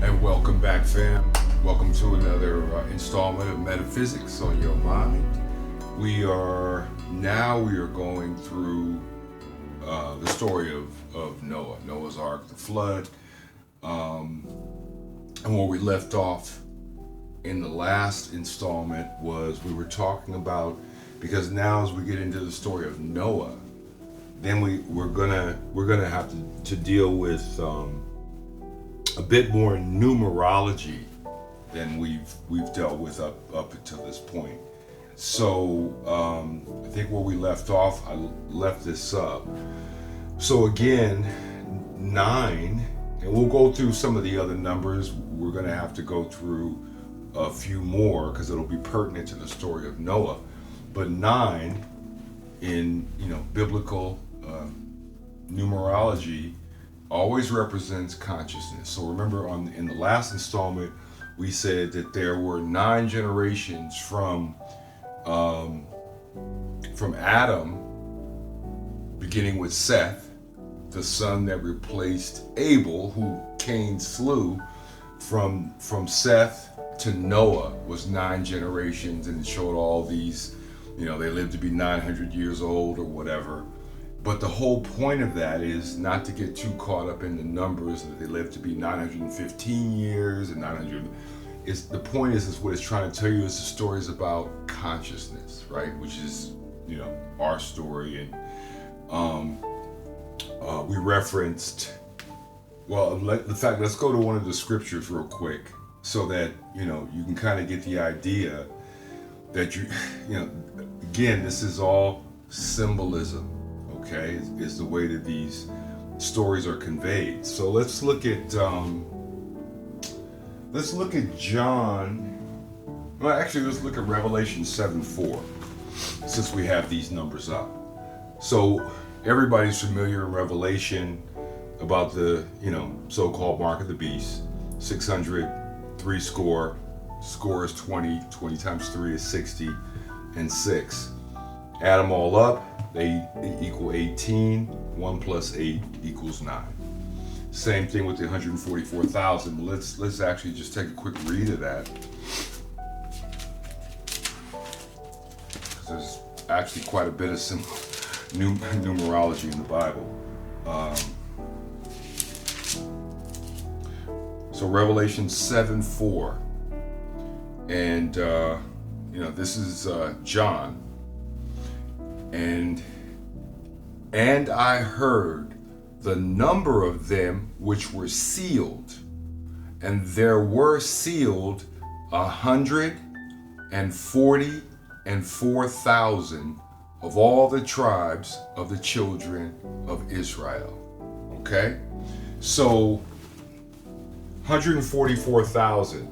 And welcome back, fam. Welcome to another installment of Metaphysics on Your Mind. We are going through the story of Noah's Ark, the flood, and where we left off in the last installment was we were talking about, because now as we get into the story of Noah, then we're gonna have to deal with a bit more numerology than we've dealt with up until this point. So I think where we left off, I left this up. So again, 9, and we'll go through some of the other numbers. We're gonna have to go through a few more because it'll be pertinent to the story of Noah. But 9 in biblical numerology always represents consciousness. So remember, in the last installment, we said that there were 9 generations from Adam, beginning with Seth, the son that replaced Abel, who Cain slew. From Seth to Noah was 9 generations, and it showed all these, they lived to be 900 years old or whatever. But the whole point of that is not to get too caught up in the numbers that they lived to be 915 years and 900. The point is what it's trying to tell you is the story is about consciousness, right? Which is, our story. And we referenced, let's go to one of the scriptures real quick so that, you can kind of get the idea that again, this is all symbolism. Okay, is the way that these stories are conveyed. So let's look at John. Well, actually, let's look at Revelation 7:4, since we have these numbers up. So everybody's familiar in Revelation about the so-called mark of the beast. 600, 3 score. Score is 20. 20 times 3 is 60, and 6. Add them all up. They equal 18. 1 plus 8 equals 9. Same thing with the 144,000. Let's actually just take a quick read of that. There's actually quite a bit of numerology in the Bible. So Revelation 7:4, and this is John. And I heard the number of them which were sealed, and there were sealed 144,000 of all the tribes of the children of Israel. Okay, so 144,000.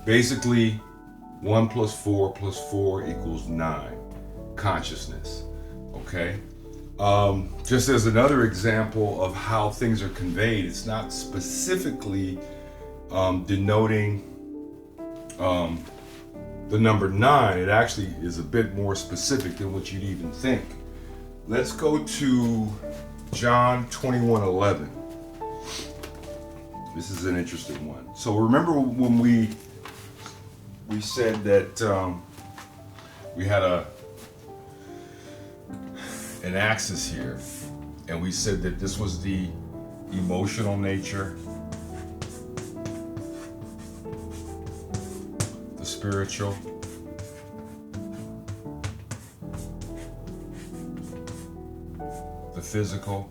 Basically, 1 plus 4 plus 4 equals 9. Consciousness. Okay, just as another example of how things are conveyed, it's not specifically denoting the number 9. It actually is a bit more specific than what you'd even think. Let's go to John 21:11. This is an interesting one. So remember when we said that we had an axis here, and we said that this was the emotional nature, the spiritual, the physical,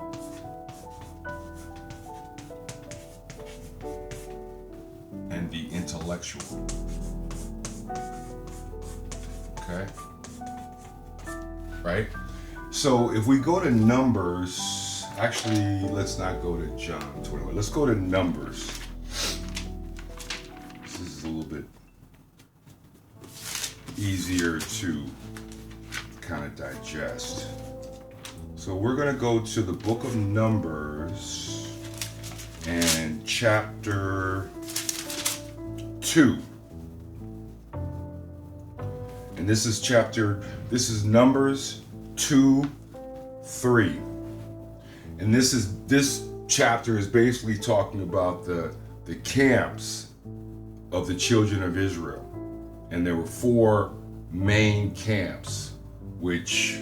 and the intellectual. Okay, right? So if we go to Numbers, actually, let's not go to John 21. Let's go to Numbers. This is a little bit easier to kind of digest. So we're going to go to the book of Numbers and chapter 2. And this is Numbers 2:3. And this chapter is basically talking about the the camps of the children of Israel. And there were 4 main camps, which,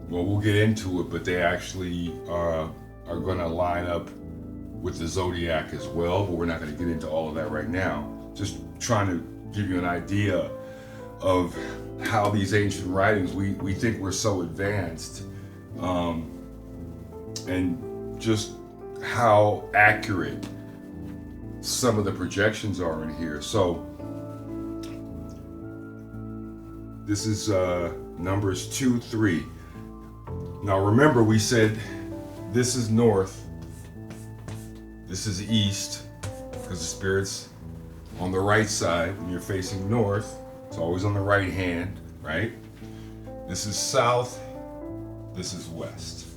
well, we'll get into it, but they actually are going to line up with the zodiac as well, but we're not going to get into all of that right now. Just trying to give you an idea of how these ancient writings, we think we're so advanced, and just how accurate some of the projections are in here. So this is Numbers 2:3. Now remember, we said this is north, this is east, because the Spirit's on the right side. When you're facing north, it's always on the right hand, right? This is south, this is west.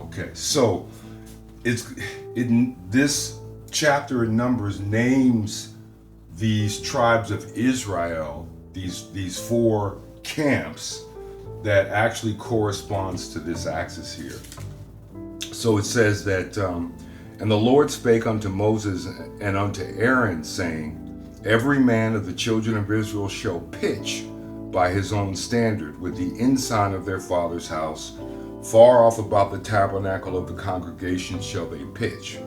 Okay, so this chapter in Numbers names these tribes of Israel, these 4 camps that actually corresponds to this axis here. So it says that, and the Lord spake unto Moses and unto Aaron, saying, every man of the children of Israel shall pitch by his own standard with the ensign of their father's house. Far off about the tabernacle of the congregation shall they pitch.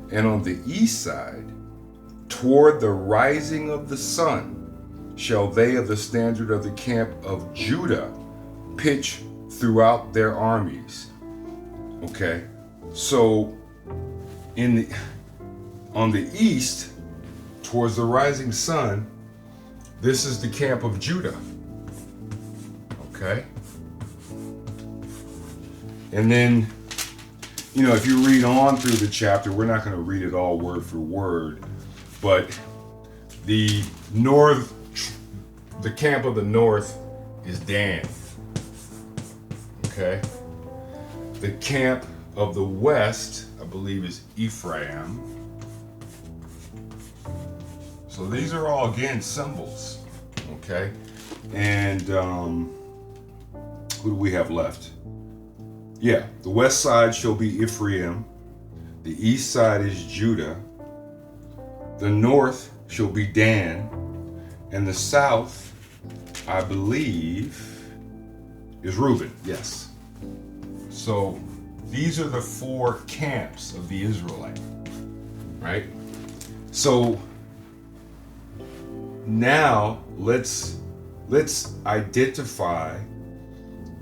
And on the east side, toward the rising of the sun, shall they of the standard of the camp of Judah pitch throughout their armies. Okay, so on the east, towards the rising sun, this is the camp of Judah. Okay. And then, if you read on through the chapter, we're not going to read it all word for word, but the camp of the north is Dan. Okay. The camp of the west, I believe, is Ephraim. So these are all, again, symbols. Okay. And who do we have left? Yeah, the west side shall be Ephraim. The east side is Judah. The north shall be Dan. And the south, I believe, is Reuben. Yes. So these are the 4 camps of the Israelite. Right? So now let's identify,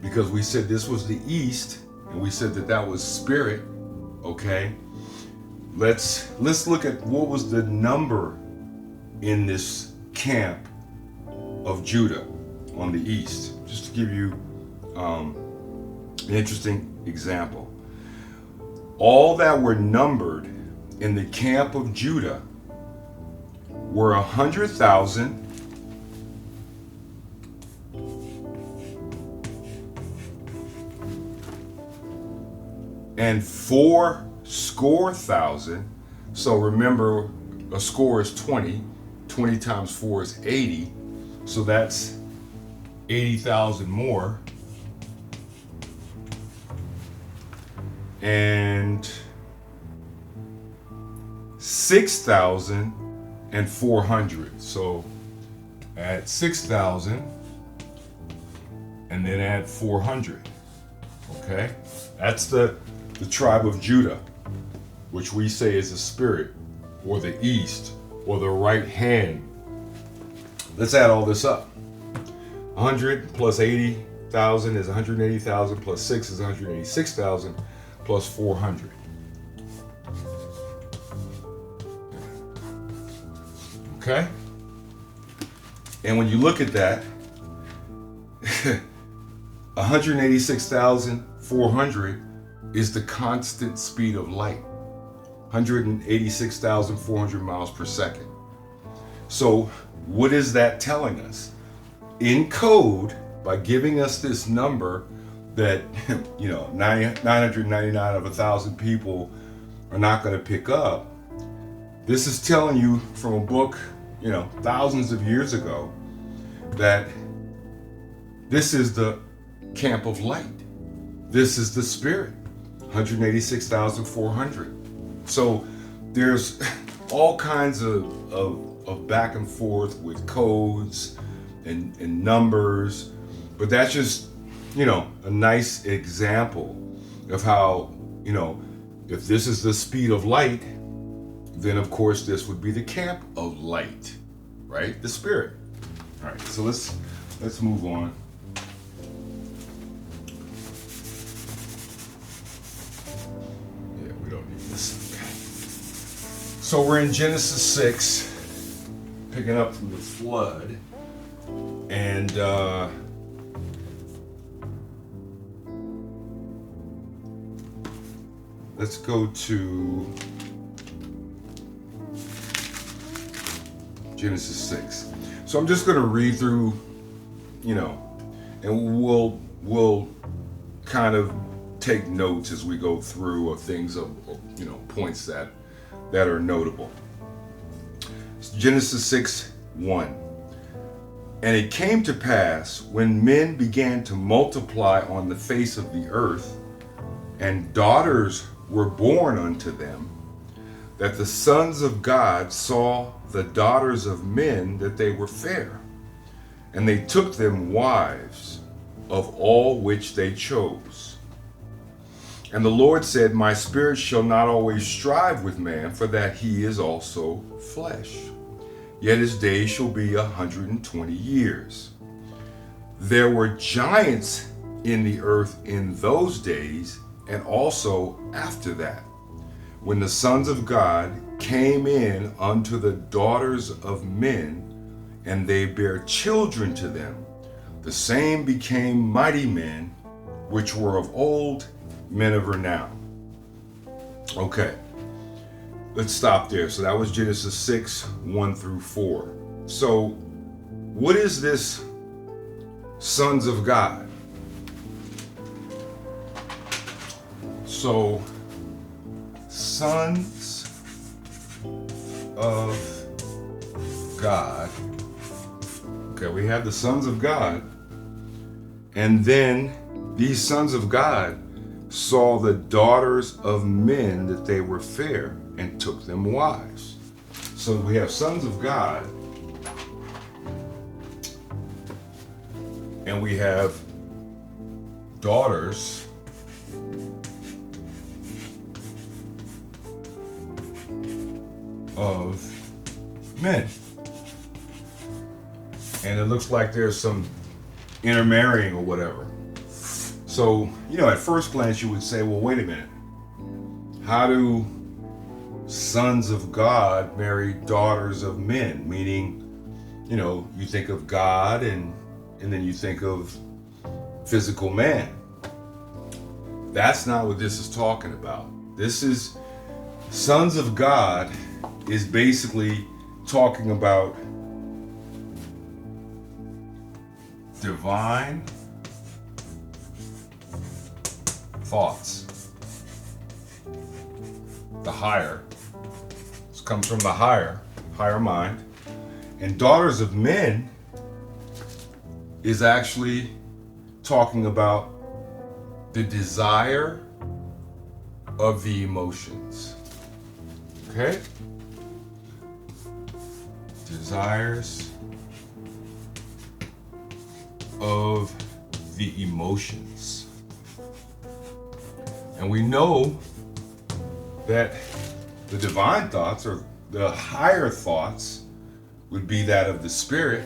because we said this was the east, and we said that was spirit. Okay, let's look at what was the number in this camp of Judah on the east, just to give you an interesting example. All that were numbered in the camp of Judah were 100,000 and 80,000. So remember, a score is 20. 20 times 4 is 80. So that's 80,000 more. And 6,400. So add 6,000 and then add 400. Okay, that's the tribe of Judah, which we say is the spirit, or the east, or the right hand. Let's add all this up. 100 plus 80,000 is 180,000, plus 6 is 186,000, plus 400. Okay? And when you look at that, 186,400 is the constant speed of light. 186,400 miles per second. So what is that telling us? In code, by giving us this number that 999 of 1,000 people are not going to pick up, this is telling you from a book, thousands of years ago, that this is the camp of light. This is the spirit. 186,400. So there's all kinds of back and forth with codes and numbers, but that's just, a nice example of how, if this is the speed of light, then of course this would be the camp of light, right? The spirit. All right, so let's move on. Yeah, we don't need this. Okay. So we're in Genesis 6, picking up from the flood, and let's go to Genesis 6. So I'm just going to read through, and we'll kind of take notes as we go through of things of points that are notable. Genesis 6:1. And it came to pass when men began to multiply on the face of the earth, and daughters were born unto them, that the sons of God saw the daughters of men that they were fair, and they took them wives of all which they chose. And the Lord said, My spirit shall not always strive with man, for that he is also flesh. Yet his days shall be 120 years. There were giants in the earth in those days, and also after that, when the sons of God came in unto the daughters of men, and they bare children to them, the same became mighty men, which were of old, men of renown. Okay, let's stop there. So that was Genesis 6:1-4. So what is this sons of God? So sons of God. Okay, we have the sons of God, and then these sons of God saw the daughters of men that they were fair, and took them wives. So we have sons of God, and we have daughters of men. And it looks like there's some intermarrying or whatever. So, at first glance you would say, well, wait a minute. How do sons of God marry daughters of men? Meaning, you think of God and then you think of physical man. That's not what this is talking about. This is sons of God is basically talking about divine thoughts. The higher. This comes from the higher mind. And daughters of men is actually talking about the desire of the emotions. Okay? Desires of the emotions. And we know that the divine thoughts, or the higher thoughts, would be that of the spirit.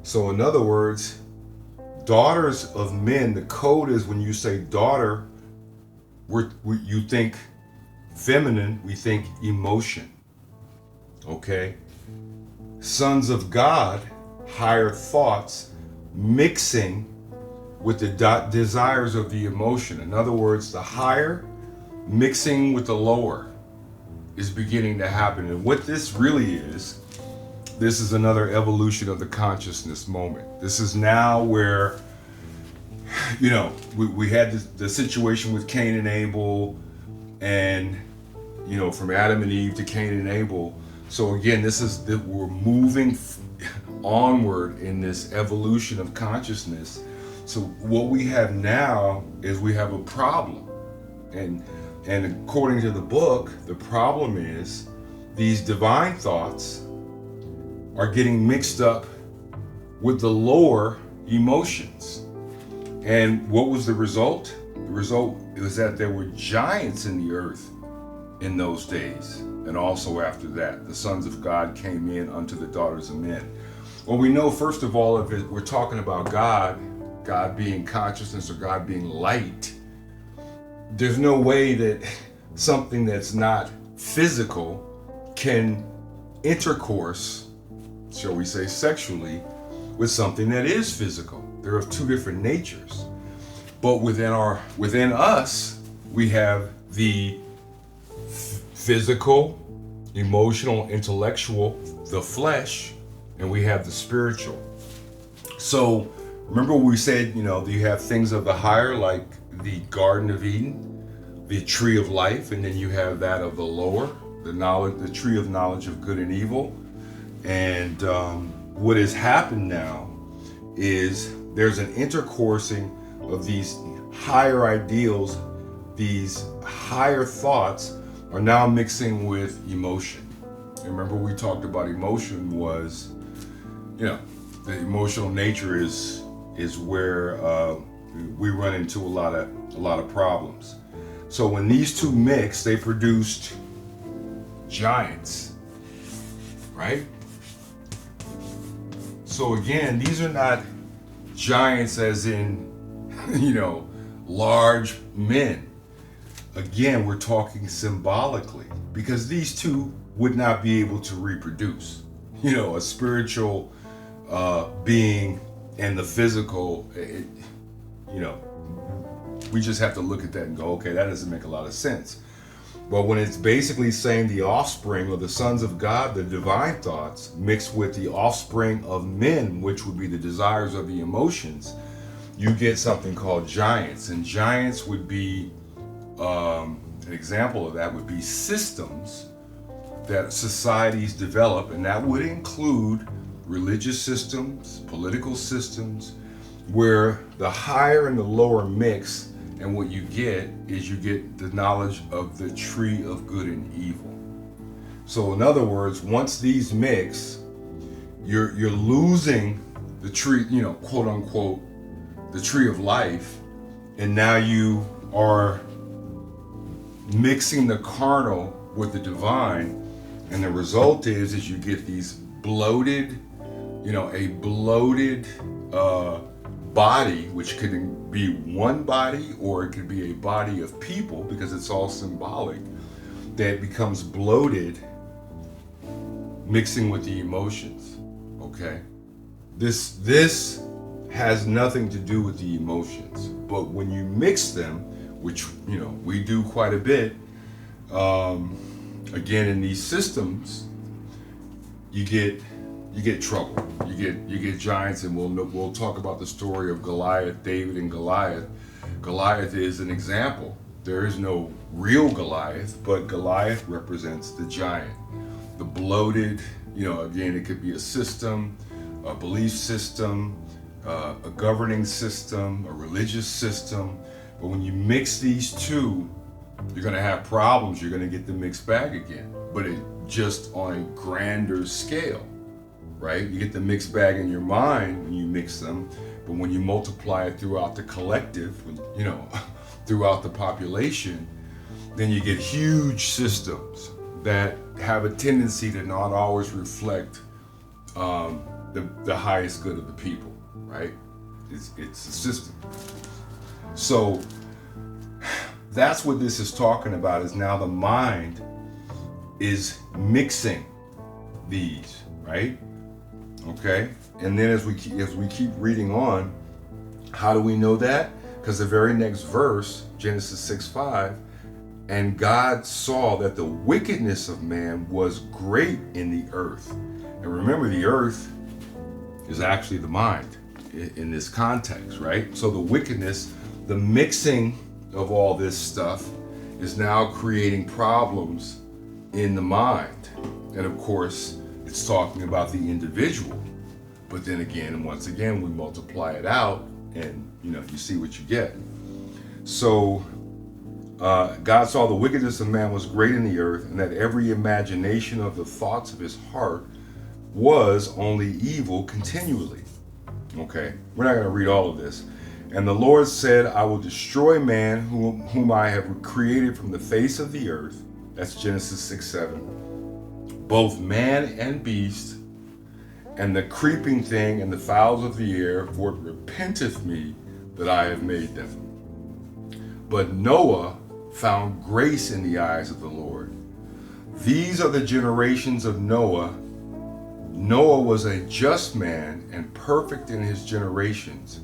So in other words, daughters of men, the code is when you say daughter, you think feminine, we think emotion. Okay? Sons of God, higher thoughts, mixing with the desires of the emotion. In other words, the higher mixing with the lower is beginning to happen. And what this really is, this is another evolution of the consciousness moment. This is now where, we had the situation with Cain and Abel, and, from Adam and Eve to Cain and Abel. So again, we're moving onward in this evolution of consciousness. So what we have now is we have a problem. And according to the book, the problem is these divine thoughts are getting mixed up with the lower emotions. And what was the result? The result was that there were giants in the earth in those days, and also after that. The sons of God came in unto the daughters of men. Well, we know, first of all, if we're talking about God being consciousness or God being light, there's no way that something that's not physical can intercourse, shall we say, sexually with something that is physical. They're of two different natures. But within us, we have the physical, emotional, intellectual, the flesh, and we have the spiritual. So remember we said, you have things of the higher, like the Garden of Eden, the tree of life, and then you have that of the lower, the tree of knowledge of good and evil. And what has happened now is there's an intercoursing of these higher ideals, these higher thoughts are now mixing with emotion. And remember we talked about emotion was, the emotional nature is where we run into a lot of problems. So when these two mix, they produced giants, right? So again, these are not giants as in, large men. Again, we're talking symbolically, because these two would not be able to reproduce. A spiritual being and the physical, we just have to look at that and go, okay, that doesn't make a lot of sense. But when it's basically saying the offspring or the sons of God, the divine thoughts, mixed with the offspring of men, which would be the desires of the emotions, you get something called giants. And giants would be, an example of that would be systems that societies develop, and that would include religious systems, political systems, where the higher and the lower mix, and what you get is you get the knowledge of the tree of good and evil. So in other words, once these mix, you're losing the tree, quote unquote, the tree of life, and now you are mixing the carnal with the divine, and the result is you get these bloated, a bloated body, which could be one body or it could be a body of people, because it's all symbolic, that becomes bloated, mixing with the emotions. Okay, this has nothing to do with the emotions, but when you mix them, which we do quite a bit, again in these systems, you get trouble. You get giants, and we'll talk about the story of Goliath, David and Goliath. Goliath is an example. There is no real Goliath, but Goliath represents the giant, the bloated. Again, it could be a system, a belief system, a governing system, a religious system. But when you mix these two, you're going to have problems. You're going to get the mixed bag again, but it just on a grander scale. Right? You get the mixed bag in your mind when you mix them, but when you multiply it throughout the collective, throughout the population, then you get huge systems that have a tendency to not always reflect the highest good of the people, right? It's a system. So that's what this is talking about, is now the mind is mixing these, right? Okay, and then as we keep reading on, how do we know that? Because the very next verse, Genesis 6:5, and God saw that the wickedness of man was great in the earth. And remember, the earth is actually the mind in this context, right? So the wickedness, the mixing of all this stuff is now creating problems in the mind. And of course, it's talking about the individual. But then again, once again, we multiply it out, and you see what you get. So God saw the wickedness of man was great in the earth, and that every imagination of the thoughts of his heart was only evil continually. Okay, we're not going to read all of this. And the Lord said, I will destroy man whom I have created from the face of the earth. That's Genesis 6:7. Both man and beast, and the creeping thing and the fowls of the air, for it repenteth me that I have made them. But Noah found grace in the eyes of the Lord. These are the generations of Noah. Noah was a just man and perfect in his generations,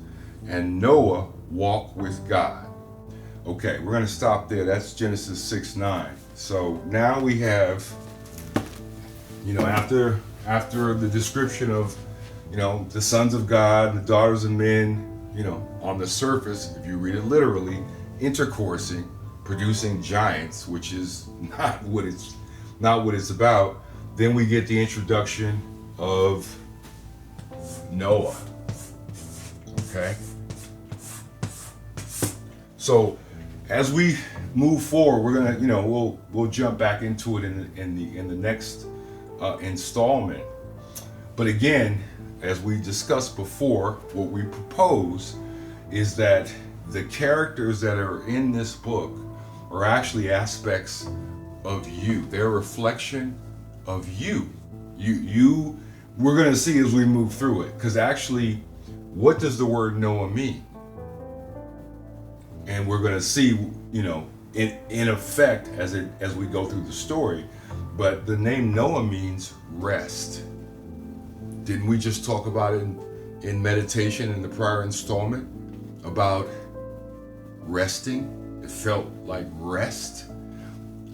and Noah walked with God. Okay, we're going to stop there. That's Genesis 6:9. So now we have, after the description of, the sons of God, the daughters of men, on the surface, if you read it literally, intercoursing, producing giants, which is not what it's about. Then we get the introduction of Noah. Okay. So as we move forward, we're gonna, we'll jump back into it in the next installment. But again, as we discussed before, what we propose is that the characters that are in this book are actually aspects of you. They're a reflection of you. We're going to see as we move through it. Because actually, what does the word Noah mean? And we're going to see, in effect as we go through the story. But the name Noah means rest. Didn't we just talk about it in meditation in the prior installment about resting? It felt like rest.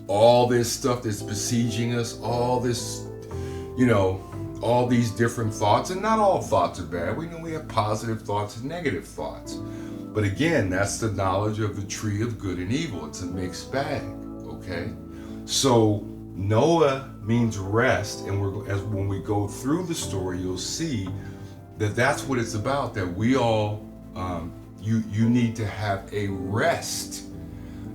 All this stuff that's besieging us, all this, all these different thoughts, and not all thoughts are bad. We know we have positive thoughts and negative thoughts. But again, that's the knowledge of the tree of good and evil. It's a mixed bag, okay? So Noah means rest, and when we go through the story, you'll see that that's what it's about, that we all, you need to have a rest.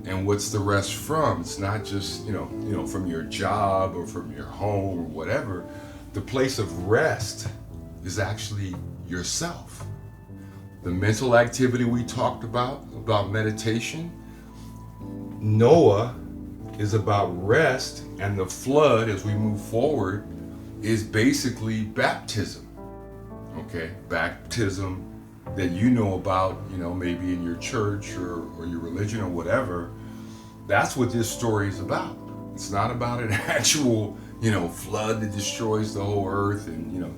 And what's the rest from? It's not just, from your job or from your home or whatever. The place of rest is actually yourself. The mental activity we talked about meditation. Noah is about rest, and the flood, as we move forward, is basically baptism. Okay, baptism that you know about, maybe in your church or your religion or whatever. That's what this story is about. It's not about an actual, flood that destroys the whole earth and,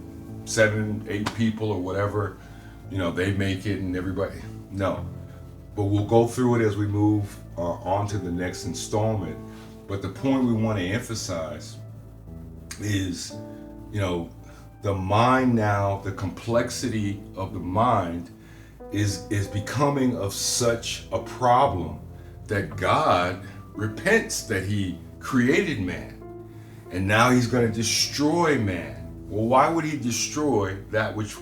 7, 8 people or whatever, they make it and everybody. No. But we'll go through it as we move on to the next installment. But the point we want to emphasize is, the mind now, the complexity of the mind is becoming of such a problem that God repents that he created man. And now he's going to destroy man. Well, why would he destroy that which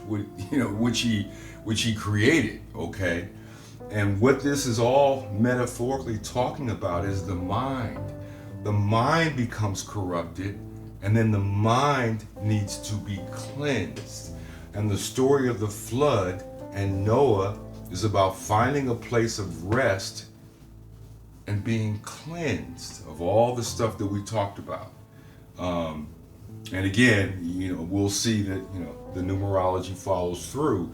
he created, okay? And what this is all metaphorically talking about is the mind. The mind becomes corrupted, and then the mind needs to be cleansed. And the story of the flood and Noah is about finding a place of rest and being cleansed of all the stuff that we talked about. And again, we'll see that, the numerology follows through.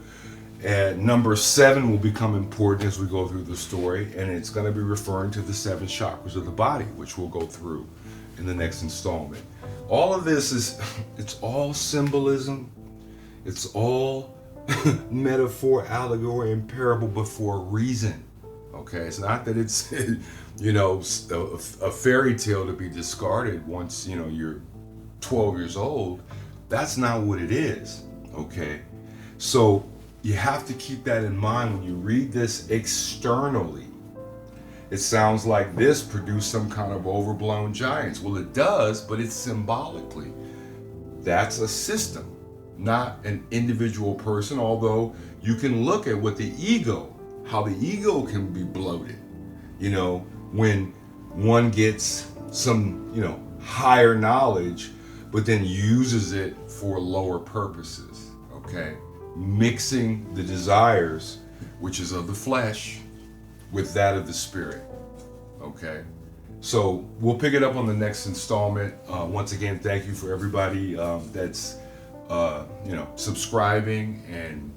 And number 7 will become important as we go through the story, and it's going to be referring to the 7 chakras of the body, which we'll go through in the next installment. All of this it's all symbolism. It's all metaphor, allegory, and parable, but for a reason. Okay, it's not that it's, a fairy tale to be discarded once, you're 12 years old. That's not what it is. Okay, so you have to keep that in mind when you read this externally. It sounds like this produced some kind of overblown giants. Well, it does, but it's symbolically. That's a system, not an individual person, although you can look at what how the ego can be bloated. when one gets some, higher knowledge, but then uses it for lower purposes. Okay, mixing the desires, which is of the flesh, with that of the spirit. Okay, so we'll pick it up on the next installment. Once again, thank you for everybody that's subscribing and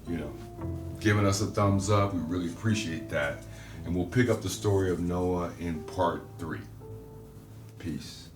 giving us a thumbs up. We really appreciate that, and we'll pick up the story of Noah in part 3. Peace.